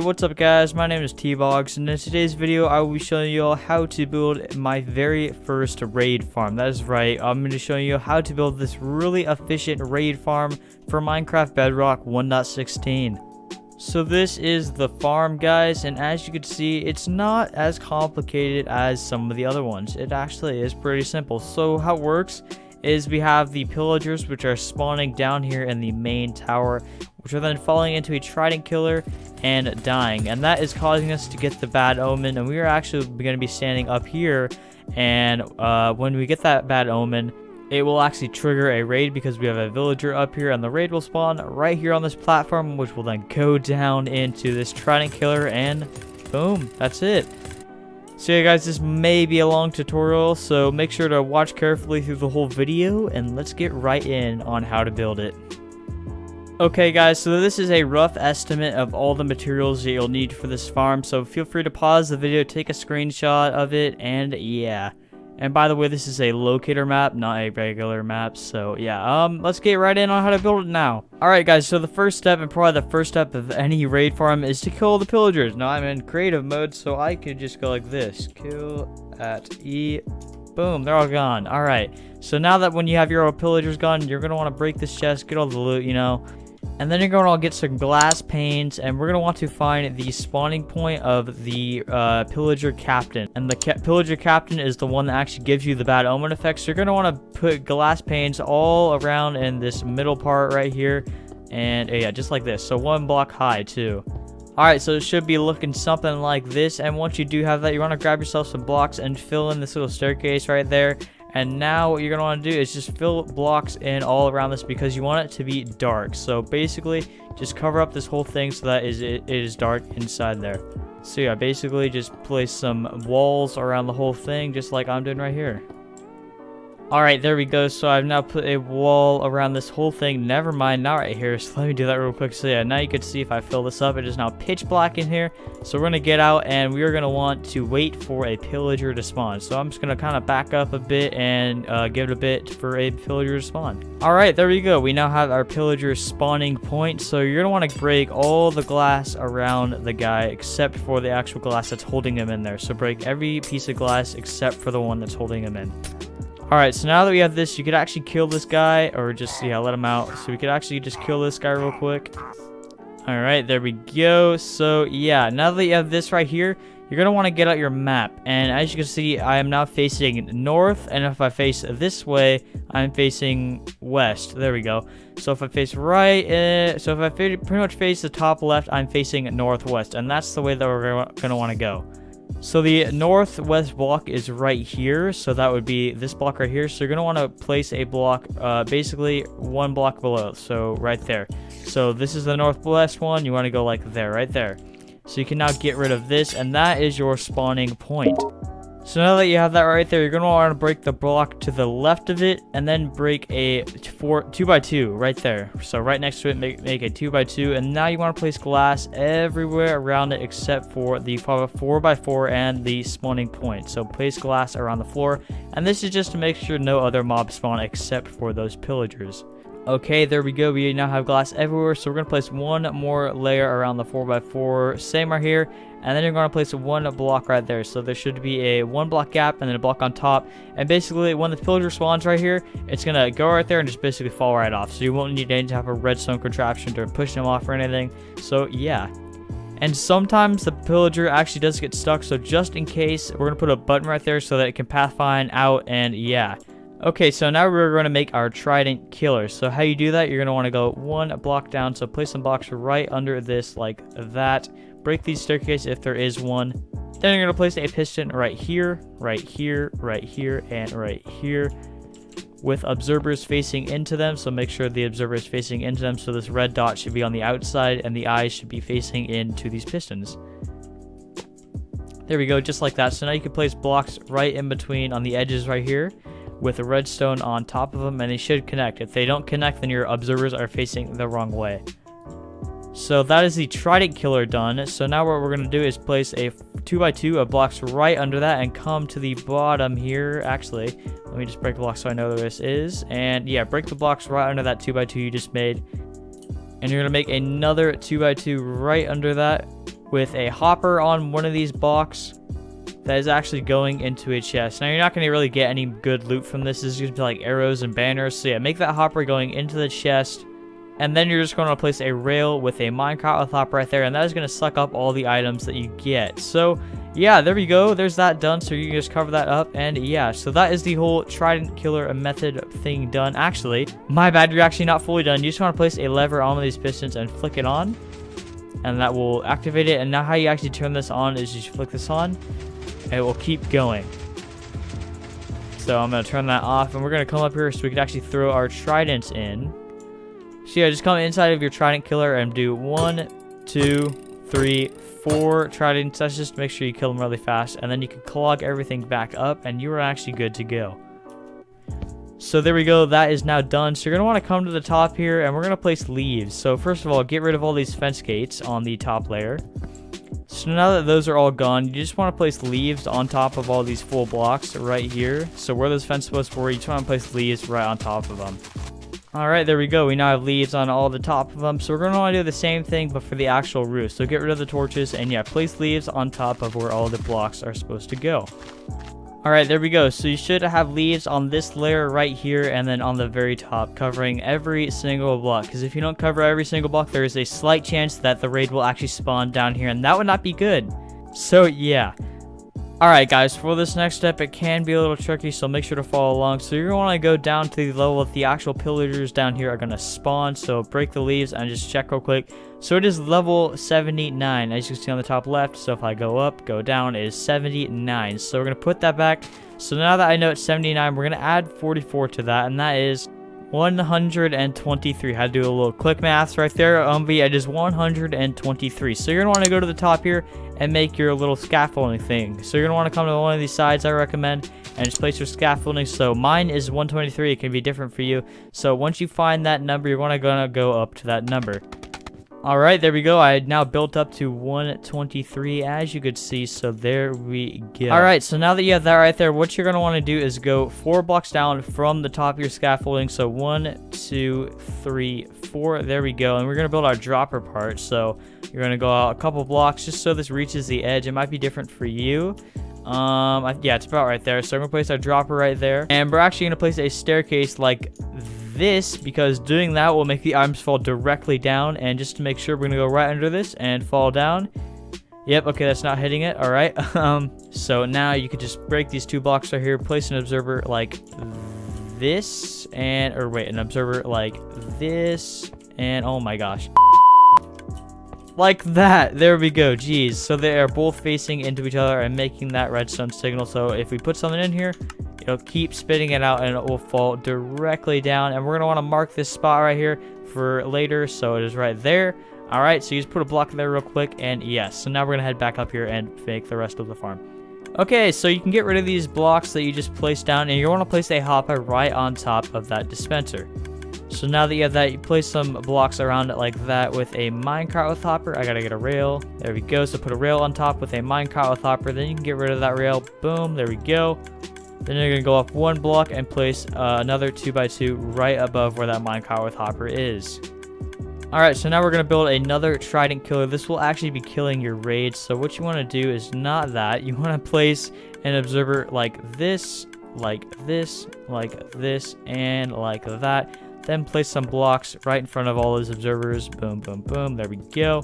Hey, what's up guys, my name is T-Box, and in today's video I will be showing you all how to build my very first raid farm. That is right, I'm going to show you how to build this really efficient raid farm for Minecraft Bedrock 1.16. So this is the farm guys, and as you can see, it's not as complicated as some of the other ones. It actually is pretty simple. So how it works is we have the pillagers, which are spawning down here in the main tower, which are then falling into a trident killer and dying, and that is causing us to get the bad omen. And we are actually going to be standing up here, and when we get that bad omen, it will actually trigger a raid because we have a villager up here, and the raid will spawn right here on this platform, which will then go down into this trident killer, and boom, that's it. So yeah guys, this may be a long tutorial, so make sure to watch carefully through the whole video, and let's get right in on how to build it. Okay guys, so this is a rough estimate of all the materials that you'll need for this farm, so feel free to pause the video, take a screenshot of it, and yeah. And by the way, this is a locator map, not a regular map, so yeah, let's get right in on how to build it now. Alright guys, so the first step, and probably the first step of any raid farm, is to kill the pillagers. Now I'm in creative mode, so I could just go like this, kill at E, boom, they're all gone. Alright, so now that when you have your pillagers gone, you're going to want to break this chest, get all the loot, you know. And then you're going to get some glass panes, and we're going to want to find the spawning point of the pillager captain. And the pillager captain is the one that actually gives you the bad omen effect. So you're going to want to put glass panes all around in this middle part right here. And yeah, just like this. So 1 block high too. Alright, so it should be looking something like this. And once you do have that, you want to grab yourself some blocks and fill in this little staircase right there. And now what you're going to want to do is just fill blocks in all around this because you want it to be dark. So basically, just cover up this whole thing so that it is dark inside there. So yeah, basically just place some walls around the whole thing just like I'm doing right here. Alright, there we go. So I've now put a wall around this whole thing. Never mind, not right here. So let me do that real quick. So yeah, now you can see if I fill this up, it is now pitch black in here. So we're going to get out, and we are going to want to wait for a pillager to spawn. So I'm just going to kind of back up a bit and give it a bit for a pillager to spawn. Alright, there we go. We now have our pillager spawning point. So you're going to want to break all the glass around the guy except for the actual glass that's holding him in there. So break every piece of glass except for the one that's holding him in. Alright, so now that we have this, you could actually kill this guy, or just, yeah, let him out. So we could actually just kill this guy real quick. Alright, there we go. So, yeah, now that you have this right here, you're going to want to get out your map. And as you can see, I am now facing north, and if I face this way, I'm facing west. There we go. So if I face right, so if I pretty much face the top left, I'm facing northwest. And that's the way that we're going to want to go. So the northwest block is right here, so that would be this block right here. So you're going to want to place a block, basically 1 block below, so right there. So this is the northwest one, you want to go like there, right there. So you can now get rid of this, and that is your spawning point. So now that you have that right there, you're going to want to break the block to the left of it, and then break a 2x2 right there. So right next to it, make a 2x2, and now you want to place glass everywhere around it except for the 4x4 and the spawning point. So place glass around the floor, and this is just to make sure no other mobs spawn except for those pillagers. Okay, there we go. We now have glass everywhere, so we're going to place 1 more layer around the 4x4, same right here, and then you're going to place 1 block right there. So there should be a 1 block gap and then a block on top, and basically when the pillager spawns right here, it's going to go right there and just basically fall right off. So you won't need any type of redstone contraption to push them off or anything. So yeah. And sometimes the pillager actually does get stuck, so just in case, we're going to put a button right there so that it can pathfind out, and yeah. Okay, so now we're going to make our trident killer. So how you do that, you're going to want to go 1 block down. So place some blocks right under this like that. Break these staircase if there is one. Then you're going to place a piston right here, right here, right here, and right here, with observers facing into them. So make sure the observer is facing into them. So this red dot should be on the outside, and the eyes should be facing into these pistons. There we go, just like that. So now you can place blocks right in between on the edges right here, with a redstone on top of them, and they should connect. If they don't connect, then your observers are facing the wrong way. So that is the trident killer done. So now what we're going to do is place a 2x2 of blocks right under that and come to the bottom here. Actually, let me just break the block so I know where this is. And yeah, break the blocks right under that 2x2 you just made. And you're going to make another 2x2 right under that. with a hopper on one of these blocks that is actually going into a chest. Now, you're not going to really get any good loot from this. This is going to be like arrows and banners. So yeah, make that hopper going into the chest. And then you're just going to place a rail with a minecart with hopper right there. And that is going to suck up all the items that you get. So yeah, there we go. There's that done. So you can just cover that up. And yeah, so that is the whole trident killer method thing done. Actually, my bad. You're actually not fully done. You just want to place a lever on one of these pistons and flick it on. And that will activate it. And now how you actually turn this on is you flick this on. And it will keep going. So I'm going to turn that off. And we're going to come up here so we can actually throw our tridents in. So yeah, just come inside of your trident killer and do 1, 2, 3, 4 tridents. That's just to make sure you kill them really fast. And then you can clog everything back up. And you are actually good to go. So there we go. That is now done. So you're going to want to come to the top here. And we're going to place leaves. So first of all, get rid of all these fence gates on the top layer. So now that those are all gone, you just want to place leaves on top of all these full blocks right here. So where those fence posts were, you just want to place leaves right on top of them. Alright, there we go. We now have leaves on all the top of them. So we're going to want to do the same thing, but for the actual roof. So get rid of the torches and yeah, place leaves on top of where all the blocks are supposed to go. Alright, there we go. So you should have leaves on this layer right here and then on the very top, covering every single block. Because if you don't cover every single block, there is a slight chance that the raid will actually spawn down here, and that would not be good. So yeah. Alright guys, for this next step, it can be a little tricky, so make sure to follow along. So you're going to want to go down to the level that the actual pillagers down here are going to spawn. So break the leaves and just check real quick. So it is level 79, as you can see on the top left. So if I go up, go down, it is 79. So we're going to put that back. So now that I know it's 79, we're going to add 44 to that, and that is 123. Had to do a little quick maths right there. It is 123. So you're going to want to go to the top here and make your little scaffolding thing. So you're going to want to come to one of these sides, I recommend, and just place your scaffolding. So mine is 123. It can be different for you. So once you find that number, you're going to go up to that number. Alright, there we go. I had now built up to 123, as you could see. So there we go. Alright, so now that you have that right there, what you're going to want to do is go 4 blocks down from the top of your scaffolding. So 1, 2, 3, 4. There we go. And we're going to build our dropper part. So you're going to go out a couple blocks just so this reaches the edge. It might be different for you. Yeah, it's about right there. So I'm going to place our dropper right there. And we're actually going to place a staircase like this, because doing that will make the items fall directly down. And just to make sure, we're going to go right under this and fall down. Yep, okay, that's not hitting it. All right. So now you could just break these 2 blocks right here, place an observer like this, and, or wait, an observer like this, and oh my gosh. Like that. There we go. Jeez. So they are both facing into each other and making that redstone signal. So if we put something in here, it'll keep spitting it out and it will fall directly down. And we're going to want to mark this spot right here for later. So it is right there. All right. So you just put a block there real quick. And yes. So now we're going to head back up here and make the rest of the farm. Okay. So you can get rid of these blocks that you just placed down. And you want to place a hopper right on top of that dispenser. So now that you have that, you place some blocks around it like that with a minecart with hopper. I gotta get a rail. There we go. So put a rail on top with a minecart with hopper. Then you can get rid of that rail. Boom. There we go. Then you're gonna go up 1 block and place another 2x2 right above where that minecart with hopper is. Alright, so now we're gonna build another trident killer. This will actually be killing your raids. So what you want to do is not that. You want to place an observer like this, like this, like this, and like that. Then place some blocks right in front of all those observers. Boom, boom, boom. There we go.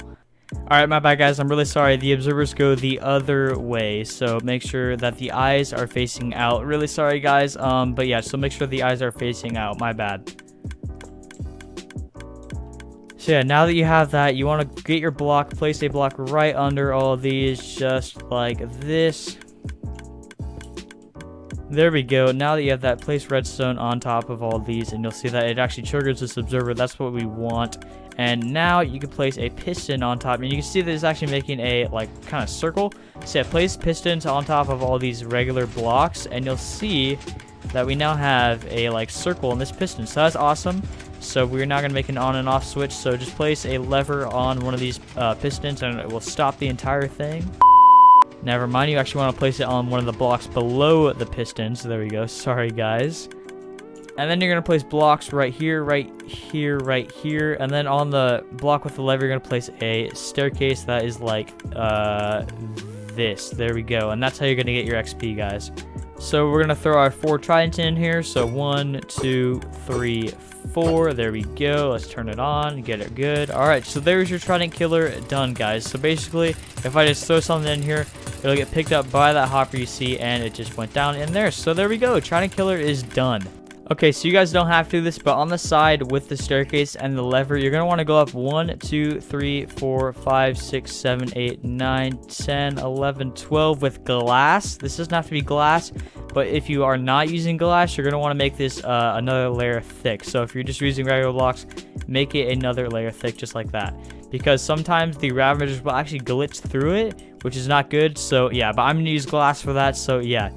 Alright, my bad, guys. I'm really sorry. The observers go the other way. So make sure that the eyes are facing out. Really sorry, guys. But yeah, so make sure the eyes are facing out. My bad. So yeah, now that you have that, you want to get your block, place a block right under all of these, just like this. There we go. Now that you have that, place redstone on top of all these, and you'll see that it actually triggers this observer. That's what we want. And now you can place a piston on top, and you can see that it's actually making a like kind of circle. So yeah, place pistons on top of all these regular blocks, and you'll see that we now have a like circle in this piston. So that's awesome. So we're now going to make an on and off switch. So just place a lever on one of these pistons, and it will stop the entire thing. Never mind, you actually want to place it on one of the blocks below the pistons. There we go. Sorry, guys. And then you're going to place blocks right here, right here, right here. And then on the block with the lever, you're going to place a staircase that is like this. There we go. And that's how you're going to get your XP, guys. So we're going to throw our 4 tridents in here. So 1, 2, 3, 4. There we go. Let's turn it on. Get it good. Alright, so there's your trident killer done, guys. So basically, if I just throw something in here, it'll get picked up by that hopper you see, and it just went down in there. So there we go. Trident killer is done. Okay, so you guys don't have to do this, but on the side with the staircase and the lever, you're going to want to go up 1, 2, 3, 4, 5, 6, 7, 8, 9, 10, 11, 12 with glass. This doesn't have to be glass, but if you are not using glass, you're going to want to make this another layer thick. So if you're just using regular blocks, make it another layer thick just like that. Because sometimes the Ravagers will actually glitch through it, which is not good. So yeah, but I'm going to use glass for that, so yeah.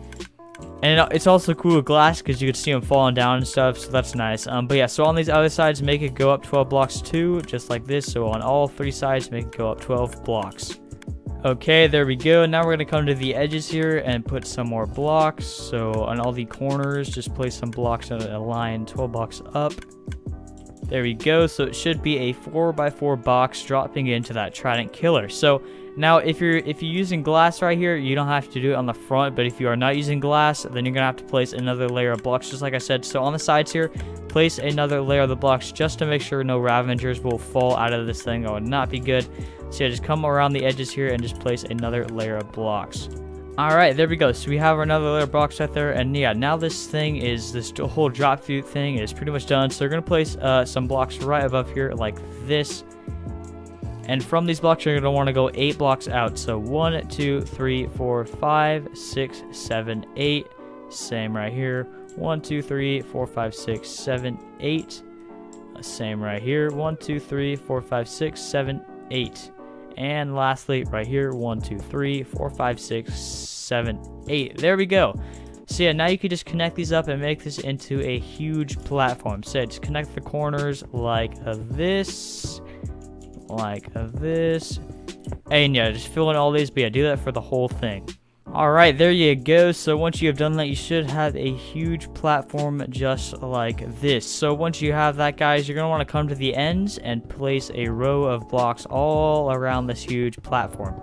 And it's also cool with glass because you can see them falling down and stuff, so that's nice. But yeah, so on these other sides, make it go up 12 blocks too, just like this. So on all 3 sides, make it go up 12 blocks. Okay, there we go. Now we're going to come to the edges here and put some more blocks. So on all the corners, just place some blocks on a line 12 blocks up. There we go. So it should be a 4x4 box dropping into that trident killer. So now if you're using glass right here, you don't have to do it on the front, but if you are not using glass, then you're gonna have to place another layer of blocks just like I said. So on the sides here, place another layer of the blocks just to make sure no Ravagers will fall out of this thing. That would not be good. So yeah, just come around the edges here and just place another layer of blocks. Alright, there we go. So we have another layer of blocks right there, and yeah, now this whole drop through thing is pretty much done. So we're gonna place some blocks right above here like this. And from these blocks, you're going to want to go 8 blocks out. So 1, 2, 3, 4, 5, 6, 7, 8. Same right here. 1, 2, 3, 4, 5, 6, 7, 8. Same right here. 1, 2, 3, 4, 5, 6, 7, 8. And lastly, right here. 1, 2, 3, 4, 5, 6, 7, 8. There we go. So yeah, now you can just connect these up and make this into a huge platform. So just connect the corners like this. Like this, and yeah, just fill in all these, but yeah, do that for the whole thing. Alright, there you go. So once you have done that, you should have a huge platform just like this. So once you have that, guys, you're going to want to come to the ends and place a row of blocks all around this huge platform.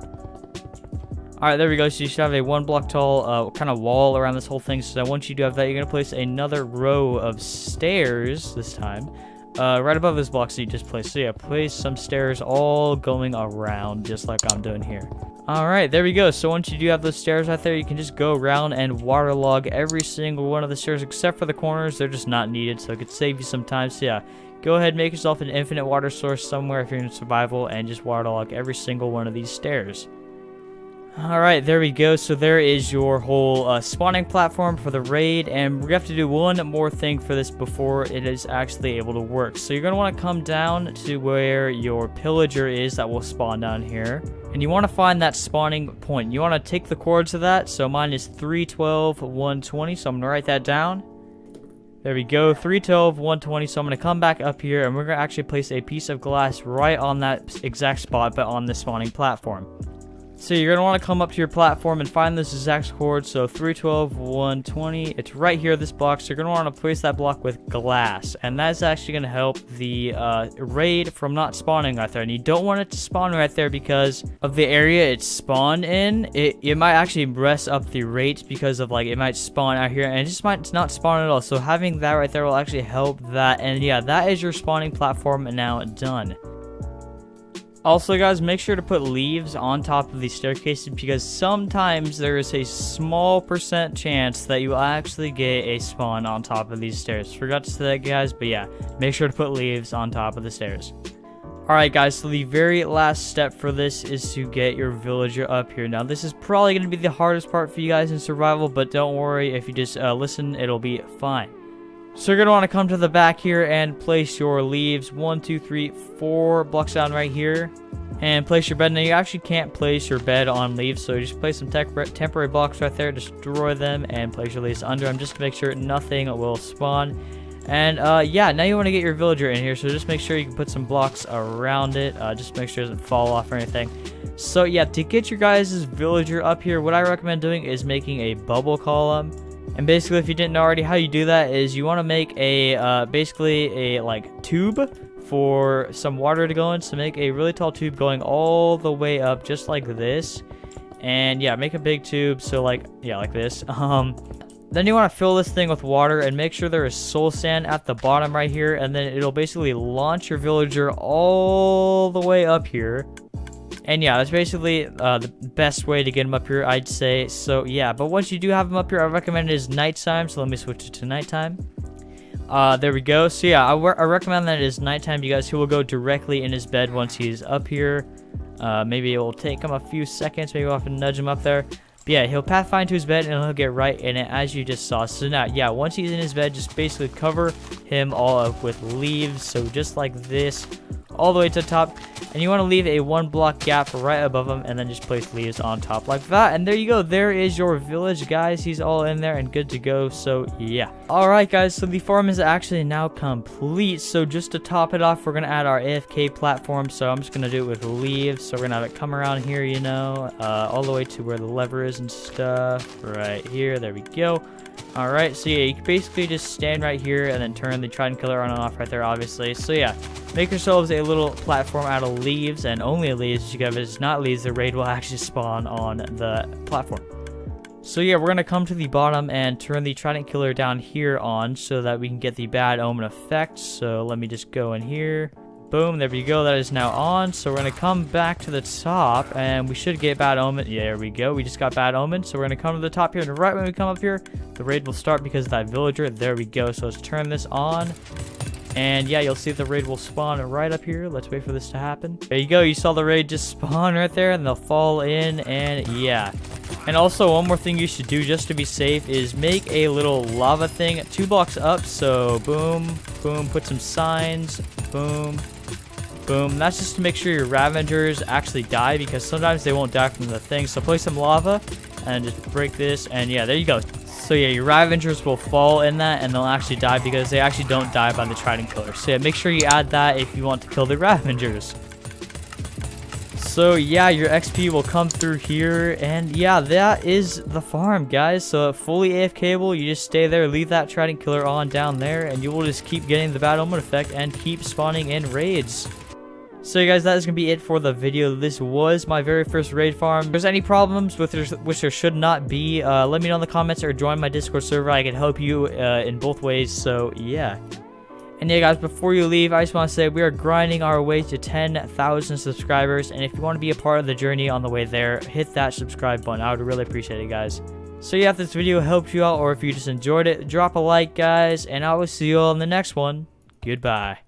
Alright, there we go. So you should have a 1 block tall kind of wall around this whole thing. So once you do have that, you're going to place another row of stairs this time. Right above this block, so you just place. So yeah, place some stairs all going around, just like I'm doing here. Alright, there we go. So once you do have those stairs right there, you can just go around and waterlog every single one of the stairs, except for the corners. They're just not needed, so it could save you some time. So yeah, go ahead, make yourself an infinite water source somewhere if you're in survival, and just waterlog every single one of these stairs. Alright, there we go. So there is your whole spawning platform for the raid, and we have to do one more thing for this before it is actually able to work. So you're going to want to come down to where your pillager is that will spawn down here, and you want to find that spawning point. You want to take the coordinates of that. So mine is 312, 120, so I'm going to write that down. There we go, 312, 120. So I'm going to come back up here, and we're going to actually place a piece of glass right on that exact spot, but on the spawning platform. So you're going to want to come up to your platform and find this exact chord. So 312, 120. It's right here, this block. So you're going to want to place that block with glass. And that's actually going to help the raid from not spawning right there. And you don't want it to spawn right there because of the area it's spawned in. It might actually mess up the rates because of like it might spawn out here. And it just might not spawn at all. So having that right there will actually help that. And yeah, that is your spawning platform now done. Also, guys, make sure to put leaves on top of these staircases because sometimes there is a small % chance that you will actually get a spawn on top of these stairs. Forgot to say that, guys, but yeah, make sure to put leaves on top of the stairs. Alright, guys, so the very last step for this is to get your villager up here. Now, this is probably going to be the hardest part for you guys in survival, but don't worry, if you just listen, it'll be fine. So you're going to want to come to the back here and place your leaves 1, 2, 3, 4 blocks down right here. And place your bed. Now you actually can't place your bed on leaves, so just place some temporary blocks right there, destroy them, and place your leaves under them just to make sure nothing will spawn. And yeah, now you want to get your villager in here, so just make sure you can put some blocks around it, just make sure it doesn't fall off or anything. So yeah, to get your guys' villager up here, what I recommend doing is making a bubble column. And basically, if you didn't know already, how you do that is you want to make a basically a like tube for some water to go in. So make a really tall tube going all the way up, just like this. And yeah, make a big tube. So like like this. Then you want to fill this thing with water and make sure there is soul sand at the bottom right here. And then it'll basically launch your villager all the way up here. And yeah, that's basically the best way to get him up here, I'd say. So yeah, but once you do have him up here, I recommend it is nighttime. So let me switch it to nighttime. There we go. So yeah, I recommend that it is nighttime because he will go directly in his bed once he's up here. Maybe it will take him a few seconds. Maybe we'll have to nudge him up there. But yeah, he'll pathfind to his bed and he'll get right in it as you just saw. So now, yeah, once he's in his bed, just basically cover him all up with leaves. So just like this, all the way to the top. And you want to leave a 1 block gap right above him and then just place leaves on top like that. And there you go. There is your village, guys. He's all in there and good to go. So yeah. Alright, guys. So the farm is actually now complete. So just to top it off, we're going to add our AFK platform. So I'm just going to do it with leaves. So we're going to have it come around here, you know, all the way to where the lever is and stuff. Right here. There we go. Alright, so yeah, you can basically just stand right here and then turn the trident killer on and off right there, obviously. So yeah, make yourselves a little platform out of leaves and only leaves, because if it's not leaves, the raid will actually spawn on the platform. So yeah, we're going to come to the bottom and turn the trident killer down here on so that we can get the bad omen effect. So let me just go in here. Boom, there we go. That is now on. So we're going to come back to the top and we should get bad omen. Yeah, there we go. We just got bad omen. So we're going to come to the top here, and right when we come up here, the raid will start because of that villager. There we go. So let's turn this on. And yeah, you'll see the raid will spawn right up here. Let's wait for this to happen. There you go. You saw the raid just spawn right there and they'll fall in, and yeah. And also, one more thing you should do just to be safe is make a little lava thing 2 blocks up. So boom, boom, put some signs, boom, boom. That's just to make sure your Ravengers actually die, because sometimes they won't die from the thing. So place some lava and just break this, and yeah, there you go. So yeah, your Ravengers will fall in that and they'll actually die because they actually don't die by the trident killer. So yeah, make sure you add that if you want to kill the Ravengers. So yeah, your XP will come through here, and yeah, that is the farm, guys. So fully AFKable, you just stay there, leave that trident killer on down there, and you will just keep getting the bad omen effect and keep spawning in raids. So you guys, that is going to be it for the video. This was my very first raid farm. If there's any problems with which there should not be, let me know in the comments or join my Discord server. I can help you in both ways. So yeah. And yeah, guys, before you leave, I just want to say we are grinding our way to 10,000 subscribers. And if you want to be a part of the journey on the way there, hit that subscribe button. I would really appreciate it, guys. So yeah, if this video helped you out or if you just enjoyed it, drop a like, guys. And I will see you all in the next one. Goodbye.